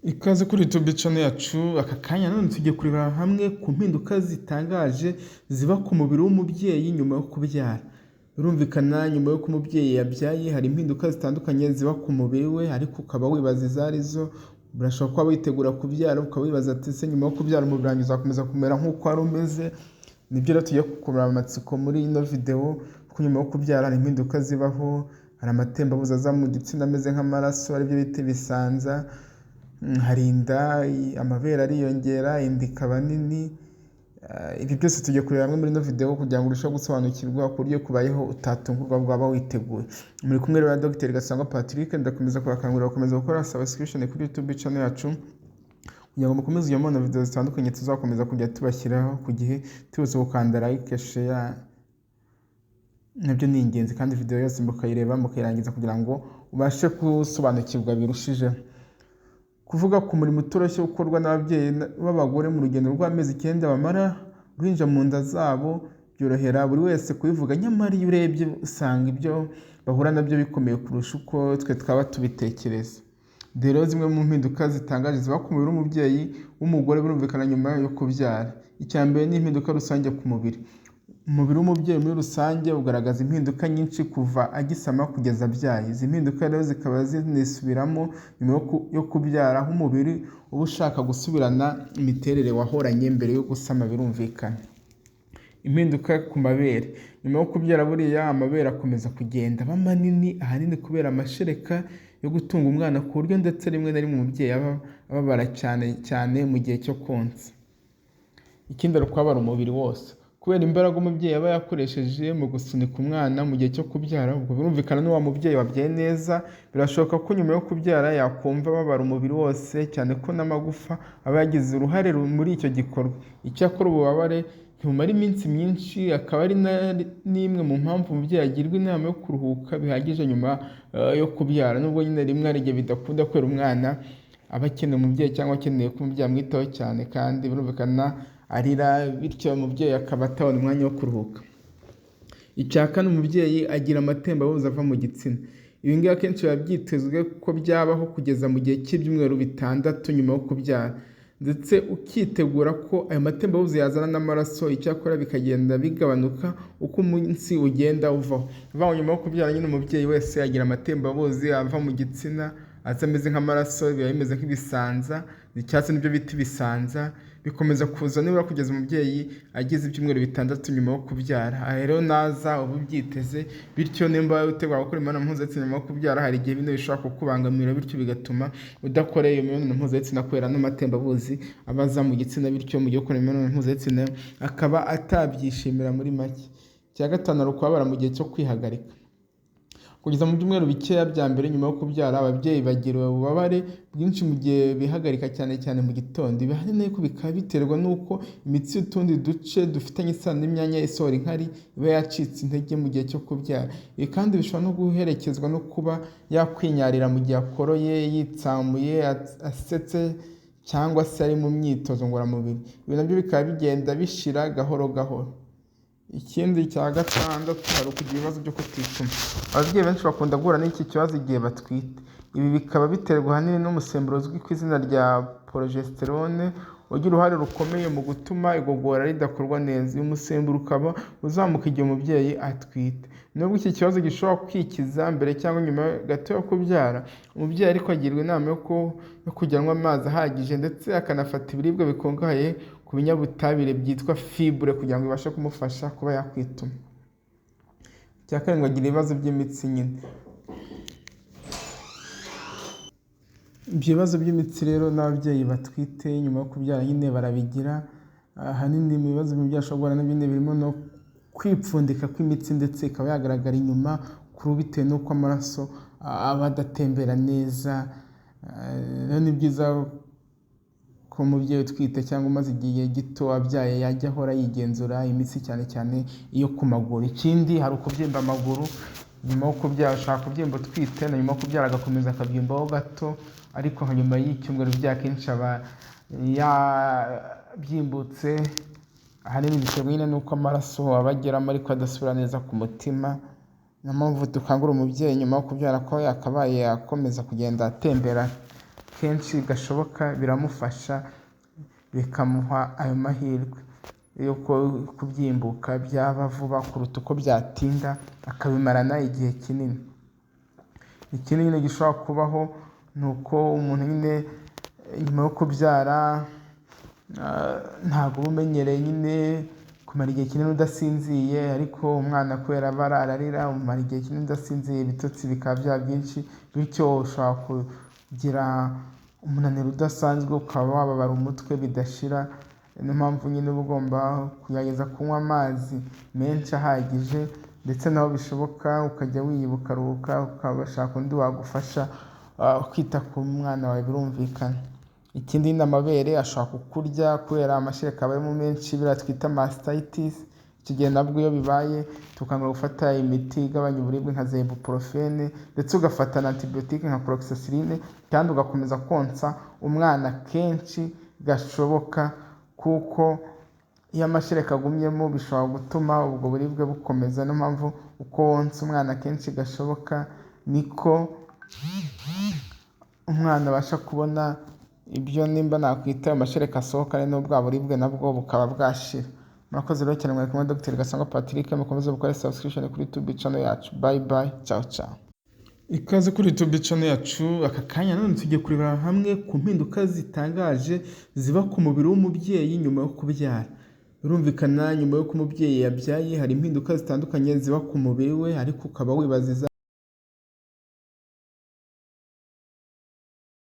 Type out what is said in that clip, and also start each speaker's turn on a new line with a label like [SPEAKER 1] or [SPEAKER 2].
[SPEAKER 1] Ikaze kuri YouTube channel yacu. Aka kanya none tugiye kureba hamwe ku mpinduka zitangaje ziba ku mubiri w'umubyeyi nyuma yo kubyara. Birumvikana nyuma yo umubyeyi yabyaye hari impinduka zitandukanye ziba ku mubiri we, ariko ukaba wibaza izo arizo. Burashobora kuba witegura kubyara ukaba wibaza ati se nyuma yo kubyara umubiri wanjye uzakomeza kumera nk'uko wari umeze? Nibyo rero tugiye kukurura amatsiko muri ino video, kuko nyuma yo kubyara hari impinduka zibaho. Hari amatembabuzi aza mu gitsina ameze nk'amaraso, aribyo bita ibisanza. Hari inda, amabere ariyongera, inda ikaba nini. Ibi byose tugiye kureba hamwe muri ino video kugira ngo urusheho gusobanukirwa ku buryo kubayeho utatungurwa bwaba witeguye. Muri kumwe rero na Dr Gasangwa Patrick, ndakomeza kubakangurira gukomeza gukora subscription kuri YouTube channel yacu kugira ngo mukomeze iyo mbona video zitandukanye tuzakomeza kujya tubashyiraho ku gihe. Tubose gukanda like, share, nabyo ni ingenzi, kandi video yose mukayireba mukayirangiza kugira ngo ubashe gusobanukirwa birushijeho. Kuvuga ku murimo utoroshye ukorwa n'ababyeyi b'abagore mu rugendo rw'amezi 9 bamara ruhinja mu nda zabo, byorohera buri wese kubivuga, nyamara iyo urebye usanga ibyo bahura nabyo bikomeye kurusha uko twe twaba tubitekereza. Rero zimwe mu mpinduka zitangaje ziba ku mubiri w'umubyeyi w'umugore birumvikana nyuma yo kubyara. Icya mbere ni impinduka rusange ku mubiri. Umubiri w'umubyeyi muri rusange ugaragaza impinduka nyinshi kuva agisama kugeza abyaye. Izi mpinduka rero zikaba zinisubiramo nyuma yo kubyara, aho umubiri uba ushaka gusubirana imiterere wahoranye mbere yo gusama birumvikana. Impinduka ku mabere. Nyuma yo kubyara buriya amabere akomeza kugenda aba manini, ahanini kubera amashereka yo gutunga umwana, ku buryo ndetse rimwe na rimwe umubyeyi ababara cyane mu gihe cyo konsa. Ikindi ari ukwabara umubiri wose kubera imbaraga umubyeyi aba yakoresheje mu gusunika umwana mu gihe cyo kubyara. Ubwo birumvikana n'uwa mubyeyi wabyaye neza birashoboka ko nyuma yo kubyara yakumva babara umubiri wose, cyane ko n'amagufa aba yagize uruhare muri icyo gikorwa. Icyakora ububabare ntibumara iminsi myinshi, akaba ari n'imwe mu mpamvu umubyeyi agirwa inama yo kuruhuka bihagije nyuma yo kubyara. Nubwo nyine rimwe ari igihe bidakunda kubera umwana aba akeneye umubyeyi cyangwa akeneye ko umubyeyi amwitaho cyane, kandi birumvikana arira, bityo umubyeyi akaba atabona umwanya wo kuruhuka. Icya kane, umubyeyi agira amatembabuzi ava mu gitsina. Ibi ngibi akenshi biba byitezwe ko byabaho kugeza mu gihe cy'ibyumweru 6 nyuma yo kubyara, ndetse ukitegura ko ayo matembabuzi yazana n'amaraso. Icyakora bikagenda bigabanuka uko umunsi ugenda uvaho. Nyuma yo kubyara nyine umubyeyi wese agira amatembabuzi ava mu gitsina aza ameze nk'amaraso, biba bimeze nk'ibisanza. Icyatsi nibyo bita ibisanza, bikomeza kuza nibura kugeza umubyeyi agize ibyumweru 6 nyuma yo kubyara. Aha rero naza uba ubyiteze, bityo nimba utegura gukora imibonano mpuzabitsina nyuma yo kubyara, hari igihe bino bishobora kukubangamira, bityo bigatuma udakora iyo mibonano mpuzabitsina kubera n'amatembabuzi abaza mu gitsina, bityo mu gihe ukora imibonano mpuzabitsina akaba atabyishimira muri make. Icya gatanu ari ukubabara mu gihe cyo kwihagarika. Kugeza mu byumweru bikeya bya mbere nyuma yo kubyara, ababyeyi bagira ububabare bwinshi mu gihe bihagarika, cyane mu gitondo. Ibi ahanini bikaba biterwa n'uko imitsi y'utundi duce dufitanye isano n'imyanya isohora inkari iba yacitse intege mu gihe cyo kubyara. Ibi kandi bishobora no guherekezwa no kuba yakwinyarira mu gihe akoroye, yitsamuye, asetse, cyangwa se ari mu myitozo ngororamubiri. Ibi nabyo bikaba bigenda bishira gahoro gahoro. Ikindi cya gatandatu hari ukugira ibibazo byo kutituma. Ababyeyi benshi bakunda guhura n'iki kibazo igihe batwite. Ibi bikaba biterwa ahanini n'umusemburo uzwi ku izina rya progesterone, ugira uruhare rukomeye mu gutuma igogora ridakorwa neza. Uyu musemburo ukaba uzamuka igihe umubyeyi atwite. Nubwo iki kibazo gishobora kwikiza mbere cyangwa nyuma gato yo kubyara, umubyeyi ariko agirwa inama yo kujya anywa amazi ahagije, ndetse akanafata ibiribwa bikungahaye ku binyabutabire byitwa fibre kugira ngo ibashe kumufasha kuba yakwituma. Icya karindwi, agira ibibazo by'imitsi nyine. Ibyo bibazo by'imitsi rero n'ababyeyi batwite nyuma yo kubyara nyine barabigira. Ahanini mu bibazo byashobora nabyo birimo no kwipfundika kw'imitsi, ndetse ikaba yagaragara inyuma kuri bitewe n'uko amaraso aba adatembera neza. Rero ni byiza ko umubyeyi utwite cyangwa umaze igihe gito abyaye yajya ahora yigenzura imitsi, cyane iyo ku maguru. Ikindi hari ukubyimba amaguru nyuma yo kubyara. Ushaka kubyimba utwite na nyuma yo kubyara agakomeza akabyimbaho gato, ariko nyuma y'icyumweru akenshi aba yabyimbutse. Ahanini biterwa nyine n'uko amaraso aba ageramo ariko adasubira neza ku mutima. Niyo mpamvu dukangurira umubyeyi nyuma yo kubyara ko yakabaye akomeza kugenda atembera kenshi gashoboka biramufasha bikamuha ayo mahirwe yo kubyimbuka byaba vuba kuruta uko byatinda akabimarana igihe kinini. Ikindi nyine gishobora kubaho ni uko umuntu nyine nyuma yo kubyara ntabwo uba umenyereye nyine kumara igihe kinini udasinziye, ariko umwana kubera aba ararira umara igihe kinini udasinziye ibitotsi bikaba byaba byinshi, bityo ushobora kugira umunaniro udasanzwe ukaba wababara umutwe bidashira. Niyo mpamvu nyine uba ugomba kugerageza kunywa amazi menshi ahagije, ndetse naho bishoboka ukajya wiyibuka ukaruhuka ukabashaka undi wagufasha kwita ku mwana wawe birumvikana. Ikindi ni amabere ashobora kukurya kubera amashereka abayemo menshi, biriya twita mastitis. Icyo gihe nabwo iyo bibaye tukangura gufata imiti igabanya uburibwe nka za ibuprofene, ndetse ugafata na antibiyotike nka chlorhexidine, kandi ugakomeza konsa umwana kenshi gashoboka, kuko iyo amashereka agumyemo bishobora gutuma ubwo buribwe bukomeza. Niyo mpamvu uko wonsa umwana kenshi gashoboka niko umwana abasha kubona ibyo nimba nakwita amashereka asohoka, ari n'ubwa buribwe nabwo bukaba bwashira. Murakoze rero cyane, mwari kumwe na Dr. Gasangwa Patrick. Mukomeze gukora subscription kuri YouTube channel yacu. Bye bye, ciao ciao. Ikaze kuri YouTube channel yacu. Aka kanya none tugiye kurebera hamwe ku mpinduka zitangaje ziba ku mubiri w'umubyeyi nyuma yo kubyara. Birumvikana nyuma yo umubyeyi yabyaye hari impinduka zitandukanye ziba ku mubiri we, ariko ukaba wibaza